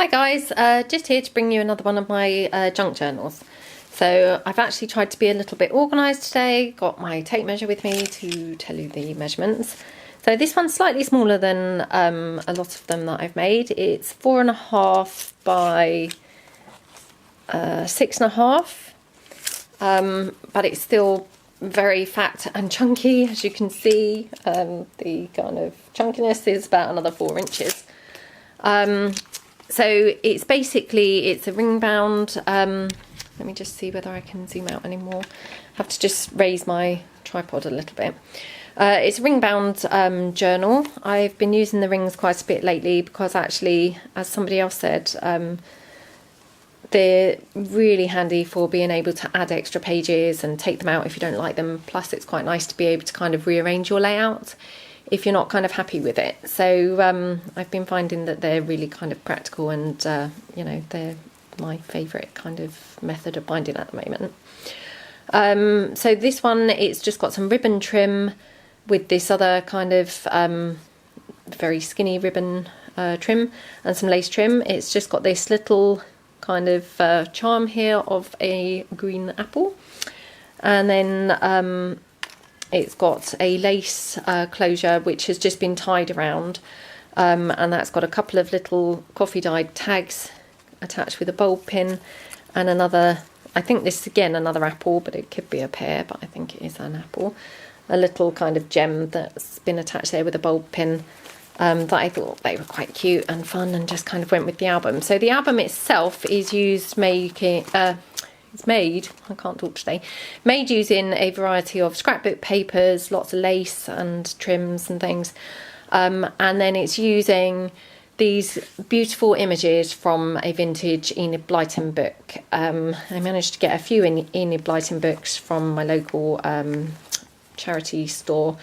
Hi guys, just here to bring you another one of my junk journals. So I've actually tried to be a little bit organised today, got my tape measure with me to tell you the measurements. So this one's slightly smaller than a lot of them that I've made. It's 4.5 by 6.5, but it's still very fat and chunky, as you can see. The kind of chunkiness is about another 4 inches. So it's a ring bound, let me just see whether I can zoom out anymore. I have to just raise my tripod a little bit. It's a ring bound journal. I've been using the rings quite a bit lately because actually, as somebody else said, they're really handy for being able to add extra pages and take them out if you don't like them. Plus it's quite nice to be able to kind of rearrange your layout if you're not kind of happy with it. So I've been finding that they're really kind of practical and, you know, they're my favourite kind of method of binding at the moment. So this one, it's just got some ribbon trim with this other kind of very skinny ribbon trim and some lace trim. It's just got this little kind of charm here of a green apple. And then it's got a lace closure which has just been tied around, and that's got a couple of little coffee dyed tags attached with a bulb pin and another, I think this is again another apple, but it could be a pear, but I think it is an apple. A little kind of gem that's been attached there with a bulb pin, that I thought they were quite cute and fun and just kind of went with the album. So the album itself is made using a variety of scrapbook papers, lots of lace and trims and things, and then it's using these beautiful images from a vintage Enid Blyton book. I managed to get a few Enid Blyton books from my local charity store,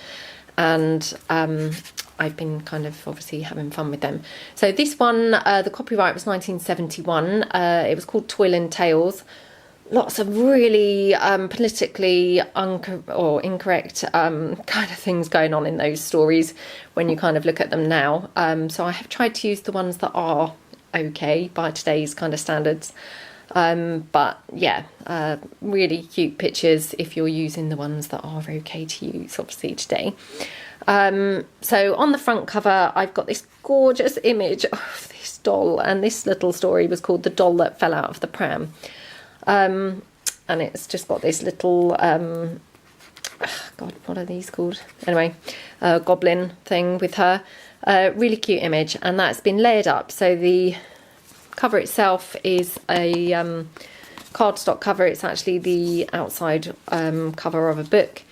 and I've been kind of obviously having fun with them. So this one, the copyright was 1971. It was called Toyland Tales. Lots of really politically incorrect kind of things going on in those stories when you kind of look at them now. So I have tried to use the ones that are okay by today's kind of standards. But yeah, really cute pictures if you're using the ones that are okay to use, obviously, today. So on the front cover, I've got this gorgeous image of this doll, and this little story was called The Doll That Fell Out of the Pram. And it's just got this little, God, what are these called? Anyway, goblin thing with her. Really cute image, and that's been layered up. So the cover itself is a cardstock cover. It's actually the outside cover of a book,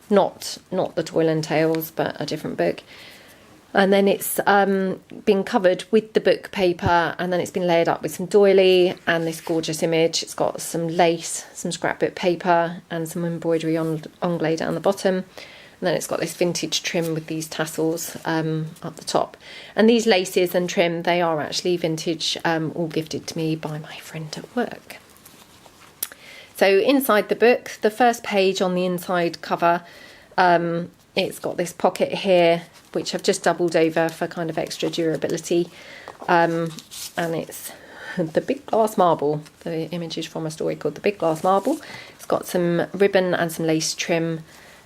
not the Toyland Tales, but a different book. And then it's been covered with the book paper, and then it's been layered up with some doily and this gorgeous image. It's got some lace, some scrapbook paper, and some embroidery onglay down the bottom. And then it's got this vintage trim with these tassels up the top. And these laces and trim, they are actually vintage, all gifted to me by my friend at work. So inside the book, the first page on the inside cover, it's got this pocket here, which I've just doubled over for kind of extra durability. And it's the big glass marble. The image is from a story called The Big Glass Marble. It's got some ribbon and some lace trim,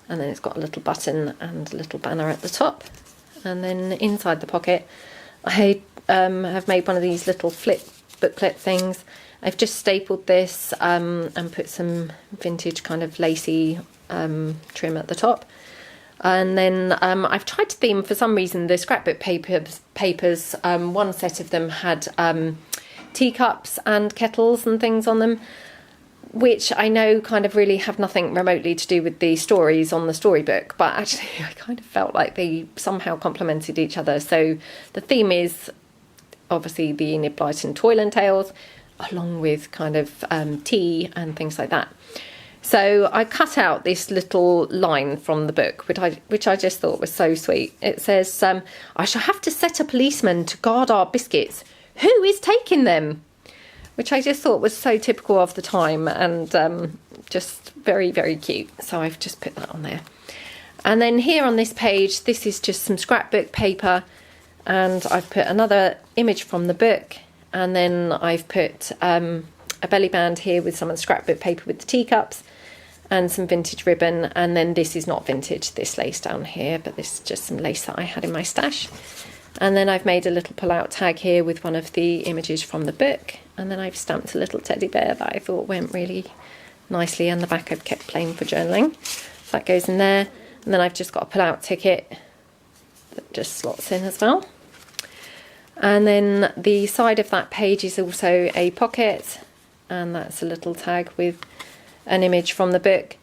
and then it's got a little button and a little banner at the top. And then inside the pocket, I have made one of these little flip booklet things. I've just stapled this and put some vintage kind of lacy trim at the top. And then I've tried to theme, for some reason, the scrapbook papers. One set of them had teacups and kettles and things on them, which I know kind of really have nothing remotely to do with the stories on the storybook, but actually I kind of felt like they somehow complemented each other. So the theme is obviously the Enid Blyton Toyland Tales, along with kind of tea and things like that. So I cut out this little line from the book, which I just thought was so sweet. It says, I shall have to set a policeman to guard our biscuits. Who is taking them? Which I just thought was so typical of the time and just very, very cute. So I've just put that on there. And then here on this page, this is just some scrapbook paper, and I've put another image from the book and then I've put a belly band here with some of the scrapbook paper with the teacups and some vintage ribbon. And then this is not vintage, this lace down here, but this is just some lace that I had in my stash. And then I've made a little pull-out tag here with one of the images from the book, and then I've stamped a little teddy bear that I thought went really nicely, and the back I've kept plain for journaling. So that goes in there, and then I've just got a pull-out ticket that just slots in as well. And then the side of that page is also a pocket, and that's a little tag with an image from the book.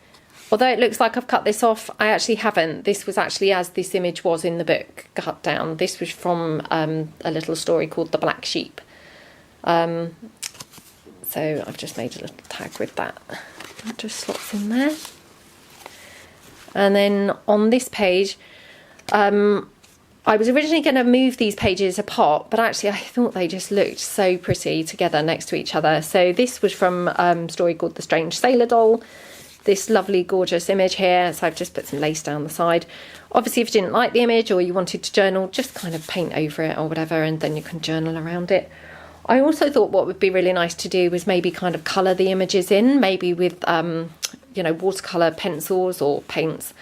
Although it looks like I've cut this off, I actually haven't. This was actually as this image was in the book, cut down. This was from a little story called The Black Sheep. So I've just made a little tag with that. That just slots in there. And then on this page, I was originally going to move these pages apart, but actually I thought they just looked so pretty together next to each other. So this was from a story called The Strange Sailor Doll. This lovely, gorgeous image here. So I've just put some lace down the side. Obviously, if you didn't like the image or you wanted to journal, just kind of paint over it or whatever, and then you can journal around it. I also thought what would be really nice to do was maybe kind of colour the images in, maybe with, you know, watercolour pencils or paints,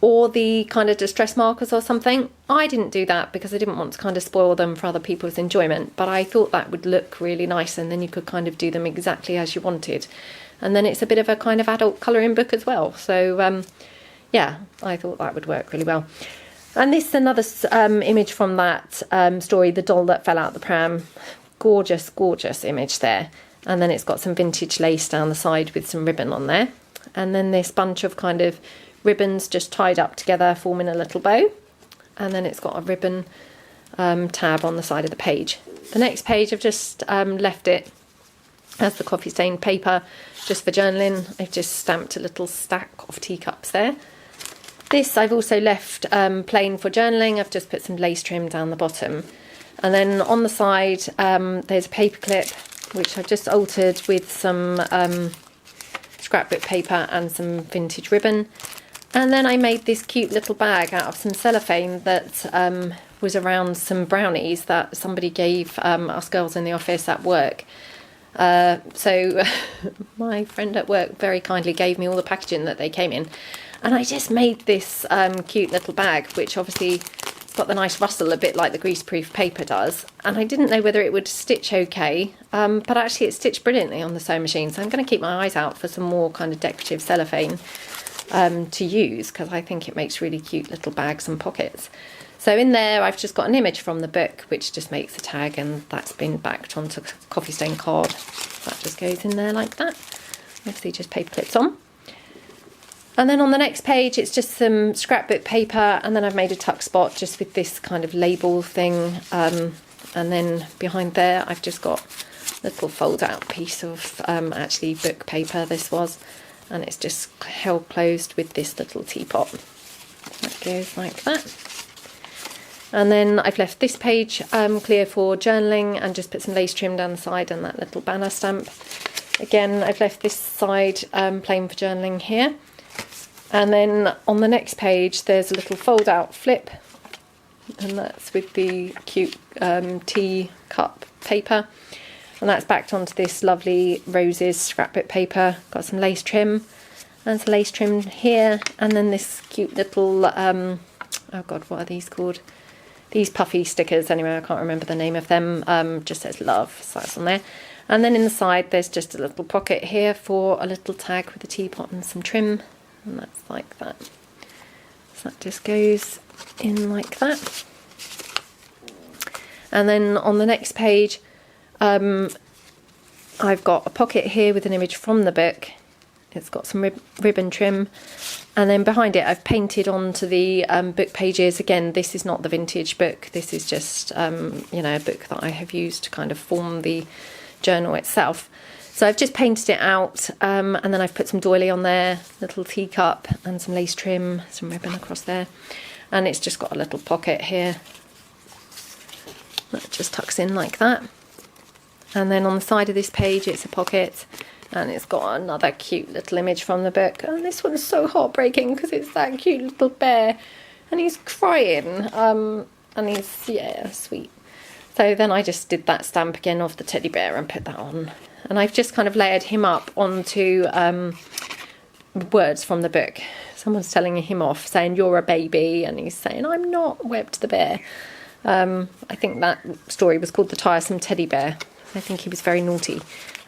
or the kind of distress markers or something. I didn't do that because I didn't want to kind of spoil them for other people's enjoyment, but I thought that would look really nice, and then you could kind of do them exactly as you wanted. And then it's a bit of a kind of adult colouring book as well. So, yeah, I thought that would work really well. And this is another image from that story, The Doll That Fell Out the Pram. Gorgeous, gorgeous image there. And then it's got some vintage lace down the side with some ribbon on there. And then this bunch of kind of ribbons just tied up together, forming a little bow. And then it's got a ribbon tab on the side of the page. The next page, I've just left it as the coffee stained paper, just for journaling. I've just stamped a little stack of teacups there. This I've also left plain for journaling. I've just put some lace trim down the bottom. And then on the side, there's a paper clip, which I've just altered with some scrapbook paper and some vintage ribbon. And then I made this cute little bag out of some cellophane that was around some brownies that somebody gave us girls in the office at work. So my friend at work very kindly gave me all the packaging that they came in, and I just made this cute little bag, which obviously has got the nice rustle, a bit like the greaseproof paper does. And I didn't know whether it would stitch okay, but actually it stitched brilliantly on the sewing machine. So I'm going to keep my eyes out for some more kind of decorative cellophane to use, because I think it makes really cute little bags and pockets. So in there, I've just got an image from the book, which just makes a tag, and that's been backed onto coffee stain card. That just goes in there like that. Obviously just paper clips on. And then on the next page, it's just some scrapbook paper, and then I've made a tuck spot just with this kind of label thing. And then behind there, I've just got a little fold out piece of actually book paper, this was, and it's just held closed with this little teapot. That goes like that. And then I've left this page clear for journaling and just put some lace trim down the side and that little banner stamp. Again, I've left this side plain for journaling here. And then on the next page, there's a little fold out flip, and that's with the cute tea cup paper. And that's backed onto this lovely roses scrapbook paper. Got some lace trim and some lace trim here. And then this cute little, oh God, what are these called? These puffy stickers, anyway, I can't remember the name of them, just says love, so that's on there. And then in the side, there's just a little pocket here for a little tag with a teapot and some trim, and that's like that. So that just goes in like that. And then on the next page, I've got a pocket here with an image from the book. It's got some ribbon trim. And then behind it, I've painted onto the book pages. Again, this is not the vintage book. This is just, you know, a book that I have used to kind of form the journal itself. So I've just painted it out, and then I've put some doily on there, little teacup and some lace trim, some ribbon across there. And it's just got a little pocket here. That just tucks in like that. And then on the side of this page, it's a pocket. And it's got another cute little image from the book. And this one's so heartbreaking because it's that cute little bear. And he's crying. And he's, yeah, sweet. So then I just did that stamp again of the teddy bear and put that on. And I've just kind of layered him up onto words from the book. Someone's telling him off, saying, "You're a baby," and he's saying, "I'm not," wept the bear. I think that story was called The Tiresome Teddy Bear. I think he was very naughty.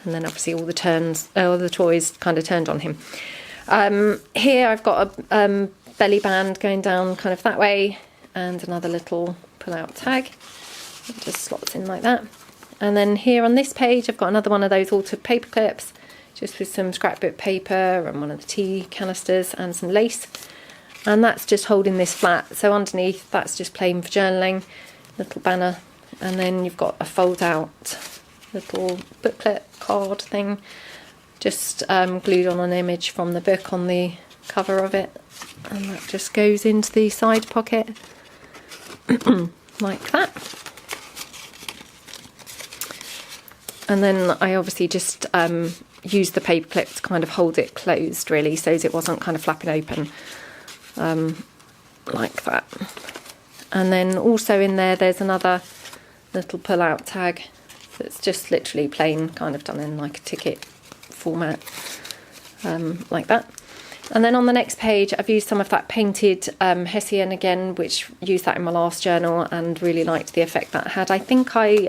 And then obviously all the toys kind of turned on him. Here I've got a belly band going down kind of that way, and another little pull-out tag. It just slots in like that. And then here on this page I've got another one of those altered paper clips, just with some scrapbook paper and one of the tea canisters and some lace. And that's just holding this flat. So underneath that's just plain for journaling, little banner. And then you've got a fold out little booklet card thing, just glued on an image from the book on the cover of it. And that just goes into the side pocket like that. And then I obviously just used the paper clip to kind of hold it closed really, so as it wasn't kind of flapping open like that. And then also in there's another little pull-out tag that's just literally plain, kind of done in like a ticket format, like that. And then on the next page I've used some of that painted Hessian again, which used that in my last journal and really liked the effect that had. I think I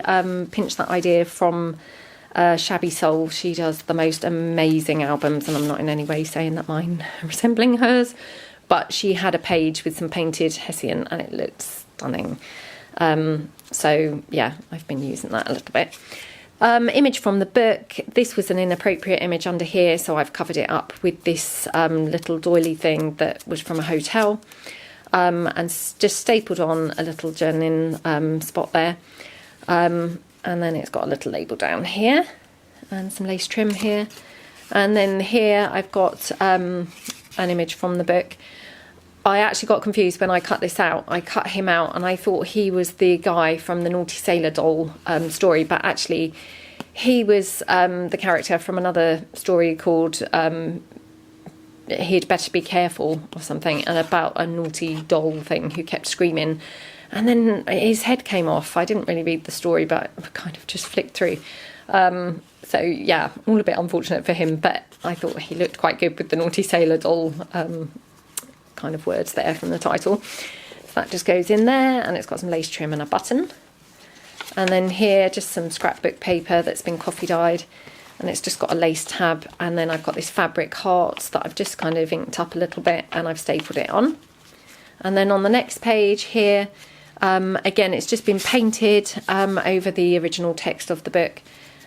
pinched that idea from Shabby Soul. She does the most amazing albums, and I'm not in any way saying that mine are resembling hers, but she had a page with some painted Hessian and it looked stunning. So yeah, I've been using that a little bit. Image from the book. This was an inappropriate image under here, so I've covered it up with this little doily thing that was from a hotel, and just stapled on a little journaling spot there. And then it's got a little label down here and some lace trim here. And then here I've got an image from the book. I actually got confused when I cut this out. I cut him out and I thought he was the guy from the Naughty Sailor Doll story, but actually he was the character from another story called He'd Better Be Careful or something, and about a naughty doll thing who kept screaming. And then his head came off. I didn't really read the story, but I kind of just flicked through. So yeah, all a bit unfortunate for him, but I thought he looked quite good with the Naughty Sailor Doll kind of words there from the title. So that just goes in there, and it's got some lace trim and a button. And then here, just some scrapbook paper that's been coffee dyed, and it's just got a lace tab. And then I've got this fabric heart that I've just kind of inked up a little bit, and I've stapled it on. And then on the next page here, again, it's just been painted over the original text of the book,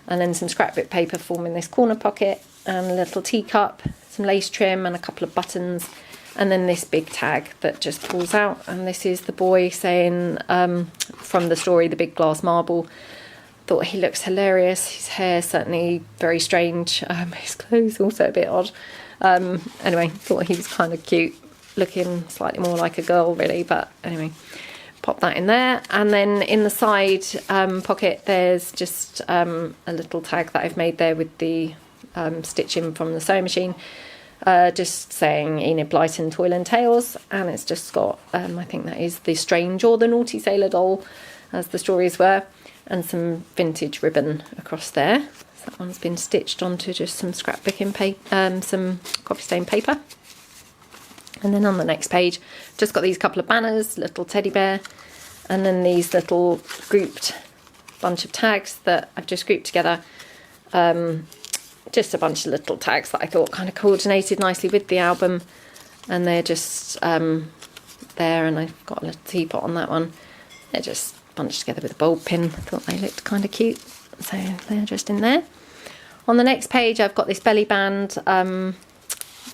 and then some scrapbook paper forming this corner pocket, and a little teacup, some lace trim and a couple of buttons, and then this big tag that just pulls out. And this is the boy saying, from the story, The Big Glass Marble. Thought he looks hilarious. His hair certainly very strange. His clothes also a bit odd. Anyway, thought he was kind of cute, looking slightly more like a girl really, but anyway, pop that in there. And then in the side pocket there's just a little tag that I've made there with the stitching from the sewing machine, just saying Enid Blyton Toyland Tales, and it's just got I think that is the Strange or the Naughty Sailor Doll, as the stories were, and some vintage ribbon across there. So that one's been stitched onto just some scrapbooking paper, some coffee stain paper. And then on the next page, just got these couple of banners, little teddy bear, and then these little grouped bunch of tags that I've just grouped together. Just a bunch of little tags that I thought kind of coordinated nicely with the album, and they're just there, and I've got a little teapot on that one. They're just bunched together with a bulb pin. I thought they looked kind of cute, so they're just in there. On the next page I've got this belly band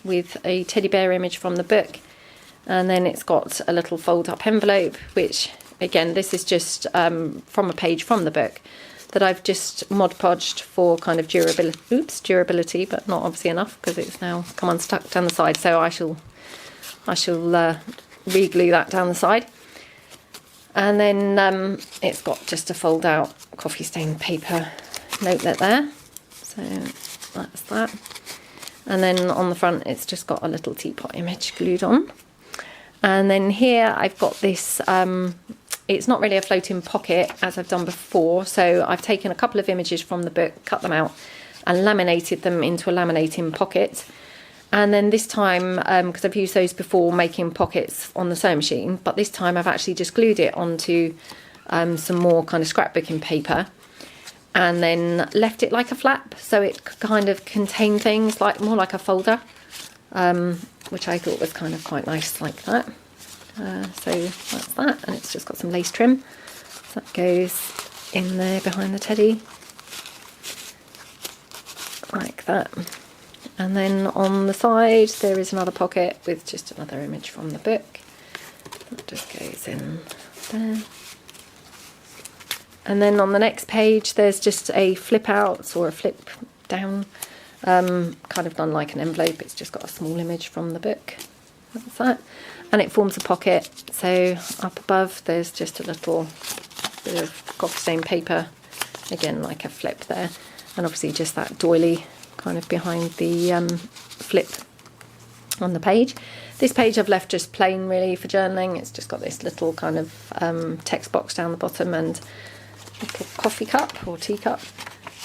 with a teddy bear image from the book, and then it's got a little fold up envelope, which again, this is just from a page from the book that I've just Mod Podged for kind of durability, but not obviously enough because it's now come unstuck down the side, so I shall re-glue that down the side. And then it's got just a fold out coffee stain paper notelet there, so that's that. And then on the front it's just got a little teapot image glued on. And then here I've got this it's not really a floating pocket as I've done before, so I've taken a couple of images from the book, cut them out and laminated them into a laminating pocket. And then this time, because I've used those before making pockets on the sewing machine, but this time I've actually just glued it onto some more kind of scrapbooking paper and then left it like a flap, so it kind of contained things like more like a folder, which I thought was kind of quite nice like that. So that's that, and it's just got some lace trim, so that goes in there behind the teddy like that. And then on the side there is another pocket with just another image from the book that just goes in there. And then on the next page there's just a flip out or a flip down, kind of done like an envelope. It's just got a small image from the book. That's that. And it forms a pocket. So up above there's just a little bit of coffee stain paper, again like a flip there, and obviously just that doily kind of behind the flip on the page. This page I've left just plain really for journaling. It's just got this little kind of text box down the bottom and a little coffee cup or teacup.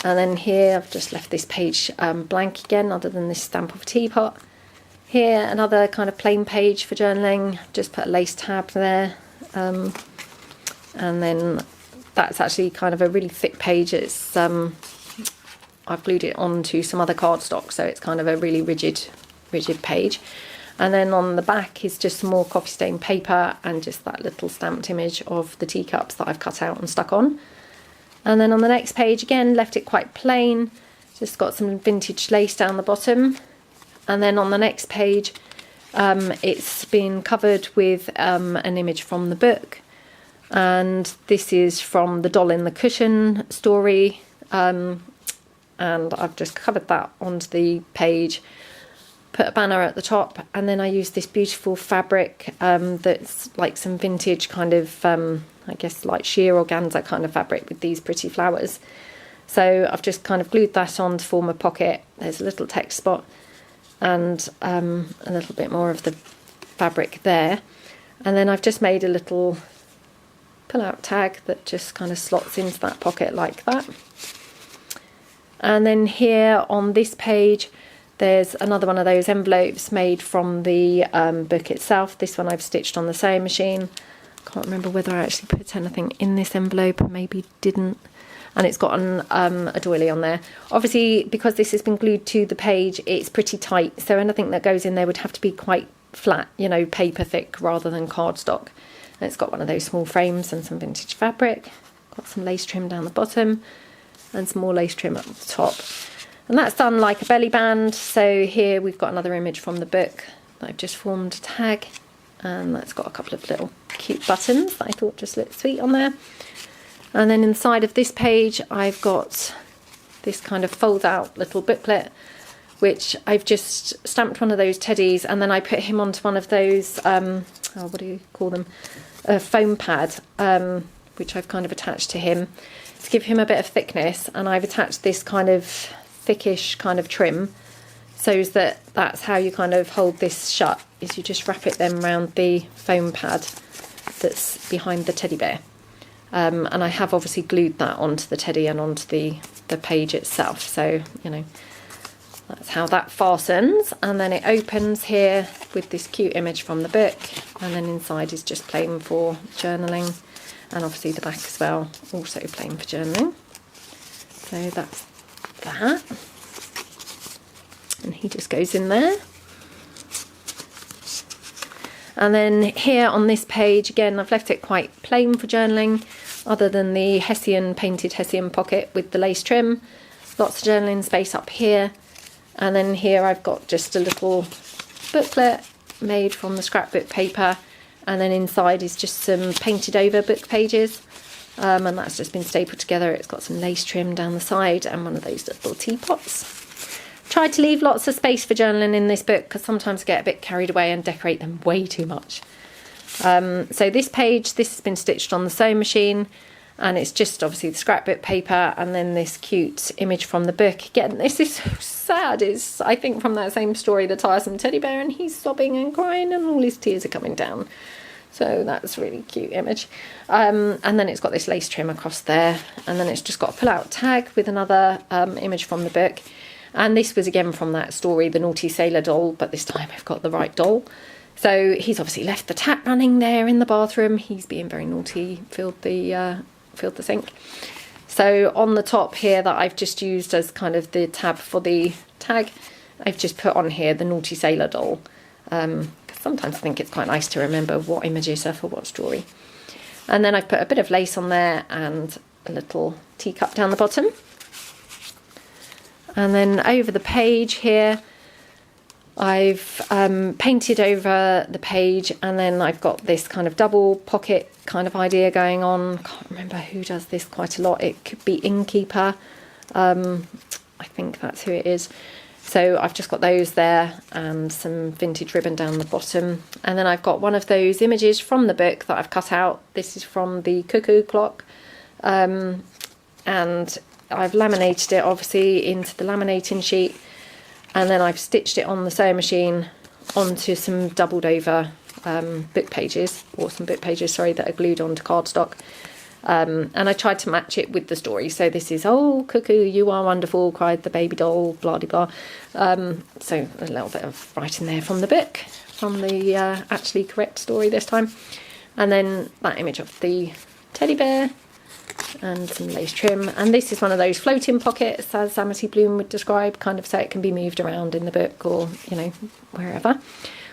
And then here I've just left this page blank again, other than this stamp of a teapot. Here another kind of plain page for journaling, just put a lace tab there, and then that's actually kind of a really thick page. It's I've glued it onto some other cardstock, so it's kind of a really rigid page. And then on the back is just some more coffee stain paper and just that little stamped image of the teacups that I've cut out and stuck on. And then on the next page again left it quite plain, just got some vintage lace down the bottom. And then on the next page it's been covered with an image from the book, and this is from the Doll in the Cushion story. And I've just covered that onto the page, put a banner at the top, and then I used this beautiful fabric that's like some vintage kind of, I guess like sheer organza kind of fabric with these pretty flowers. So I've just kind of glued that on to form a pocket. There's a little text spot and a little bit more of the fabric there. And then I've just made a little pull-out tag that just kind of slots into that pocket like that. And then here on this page there's another one of those envelopes made from the book itself. This one I've stitched on the sewing machine. Can't remember whether I actually put anything in this envelope, maybe didn't. And it's got a doily on there. Obviously, because this has been glued to the page, it's pretty tight, so anything that goes in there would have to be quite flat, you know, paper thick rather than cardstock. And it's got one of those small frames and some vintage fabric. Got some lace trim down the bottom and some more lace trim at the top. And that's done like a belly band. So here we've got another image from the book that I've just formed a tag, and that's got a couple of little cute buttons that I thought just looked sweet on there. And then inside of this page I've got this kind of fold out little booklet, which I've just stamped one of those teddies, and then I put him onto one of those what do you call them, a foam pad, which I've kind of attached to him to give him a bit of thickness. And I've attached this kind of thickish kind of trim, so that that's how you kind of hold this shut, is you just wrap it then around the foam pad that's behind the teddy bear. And I have obviously glued that onto the teddy and onto the page itself, so you know that's how that fastens. And then it opens here with this cute image from the book, and then inside is just plain for journaling, and obviously the back as well, also plain for journaling. So that's that, and he just goes in there. And then here on this page again I've left it quite plain for journaling, other than the painted Hessian pocket with the lace trim. Lots of journaling space up here. And then here I've got just a little booklet made from the scrapbook paper, and then inside is just some painted over book pages, and that's just been stapled together. It's got some lace trim down the side and one of those little teapots. Tried to leave lots of space for journaling in this book, because sometimes I get a bit carried away and decorate them way too much. So this page, this has been stitched on the sewing machine, and it's just obviously the scrapbook paper and then this cute image from the book. Again, this is so sad. It's, I think, from that same story, The Tiresome Teddy Bear, and he's sobbing and crying and all his tears are coming down. So that's a really cute image. And then it's got this lace trim across there, and then it's just got a pull-out tag with another image from the book. And this was again from that story, The Naughty Sailor Doll, but this time I've got the right doll. So he's obviously left the tap running there in the bathroom. He's being very naughty, filled the sink. So on the top here that I've just used as kind of the tab for the tag, I've just put on here The Naughty Sailor Doll. Sometimes I think it's quite nice to remember what images are for what story. And then I've put a bit of lace on there and a little teacup down the bottom. And then over the page here, I've painted over the page, and then I've got this kind of double pocket kind of idea going on. Can't remember who does this quite a lot. It could be Innkeeper. I think that's who it is. So I've just got those there and some vintage ribbon down the bottom. And then I've got one of those images from the book that I've cut out. This is from the cuckoo clock. And I've laminated it obviously into the laminating sheet. And then I've stitched it on the sewing machine onto some doubled over book pages, or some book pages, sorry, that are glued onto cardstock. And I tried to match it with the story. So this is, "Oh, cuckoo, you are wonderful," cried the baby doll, blah, blah, blah. So a little bit of writing there from the book, from the actually correct story this time. And then that image of the teddy bear and some lace trim. And this is one of those floating pockets, as Amity Bloom would describe, kind of so it can be moved around in the book or, you know, wherever.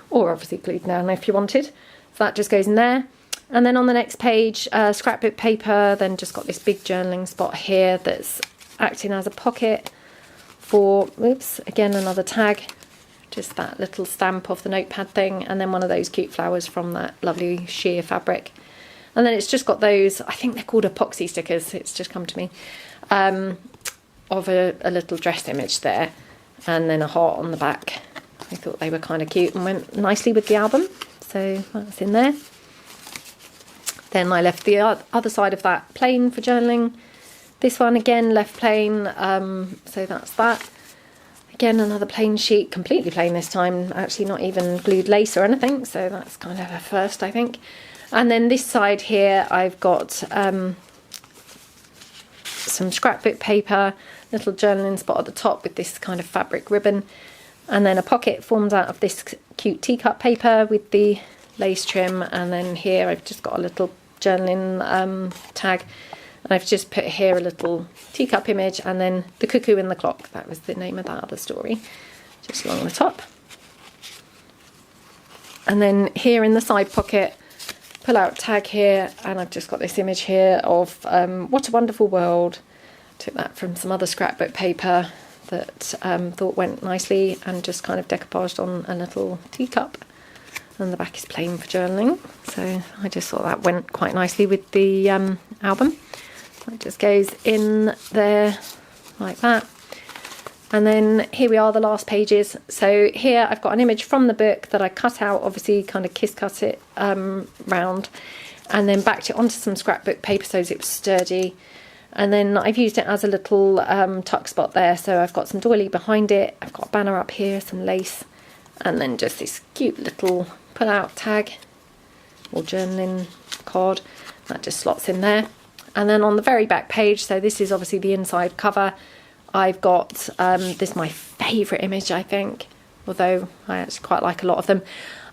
Or obviously glued down if you wanted. So that just goes in there. And then on the next page, scrapbook paper, then just got this big journaling spot here that's acting as a pocket for, oops, again another tag, just that little stamp of the notepad thing, and then one of those cute flowers from that lovely sheer fabric. And then it's just got those, I think they're called epoxy stickers, it's just come to me, of a little dress image there, and then a heart on the back. I thought they were kind of cute and went nicely with the album, so that's in there. Then I left the other side of that plain for journaling. This one again left plain, so that's that. Again, another plain sheet, completely plain this time, actually not even glued lace or anything, so that's kind of a first, I think. And then this side here, I've got some scrapbook paper, little journaling spot at the top with this kind of fabric ribbon, and then a pocket formed out of this cute teacup paper with the lace trim. And then here I've just got a little journaling tag, and I've just put here a little teacup image, and then the cuckoo in the clock, that was the name of that other story, just along the top. And then here in the side pocket, pull out tag here, and I've just got this image here of What a Wonderful World. Took that from some other scrapbook paper that thought went nicely, and just kind of decoupaged on a little teacup. And the back is plain for journaling, so I just thought that went quite nicely with the album. That just goes in there like that. And then here we are, the last pages. So here I've got an image from the book that I cut out, obviously kind of kiss cut it round, and then backed it onto some scrapbook paper so it was sturdy. And then I've used it as a little tuck spot there, so I've got some doily behind it, I've got a banner up here, some lace, and then just this cute little pull out tag or journaling card that just slots in there. And then on the very back page, so this is obviously the inside cover, I've got this is my favourite image, I think, although I actually quite like a lot of them,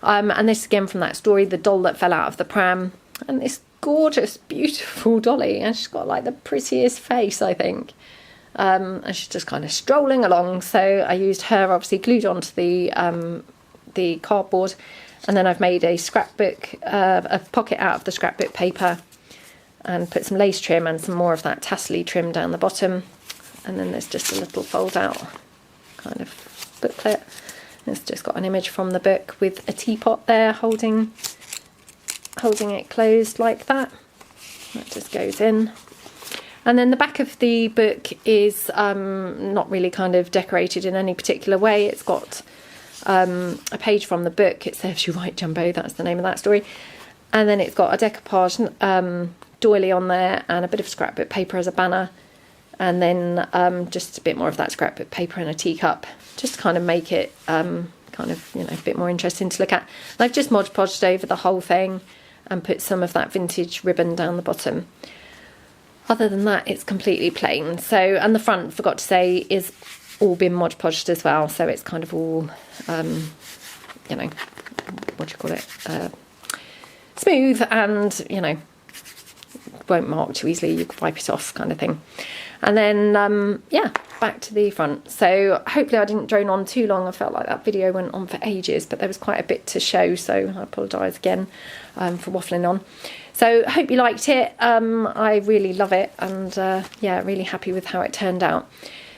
and this again from that story, The Doll That Fell Out of the Pram, and this gorgeous beautiful dolly, and she's got like the prettiest face, I think. And she's just kind of strolling along, so I used her obviously glued onto the cardboard, and then I've made a scrapbook, a pocket out of the scrapbook paper, and put some lace trim and some more of that tassel trim down the bottom. And then there's just a little fold out kind of booklet. It's just got an image from the book with a teapot there holding it closed like that. That just goes in. And then the back of the book is not really kind of decorated in any particular way. It's got a page from the book. It Serves You Right, Jumbo, that's the name of that story. And then it's got a decoupage doily on there and a bit of scrapbook paper as a banner. And then just a bit more of that scrapbook paper in a teacup, just to kind of make it kind of, you know, a bit more interesting to look at. And I've just Mod Podged over the whole thing. and put some of that vintage ribbon down the bottom. Other than that, it's completely plain. So, and the front, forgot to say, is all been Mod Podged as well. So it's kind of all, you know, what do you call it? Smooth, and, you know, won't mark too easily. You can wipe it off, kind of thing. And then, yeah, back to the front. So hopefully I didn't drone on too long. I felt like that video went on for ages, but there was quite a bit to show. So I apologise again for waffling on. So I hope you liked it. I really love it, and yeah, really happy with how it turned out.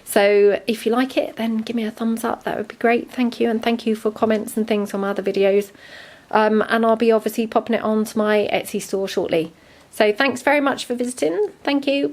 So if you like it, then give me a thumbs up. That would be great. Thank you. And thank you for comments and things on my other videos. And I'll be obviously popping it onto my Etsy store shortly. So thanks very much for visiting. Thank you.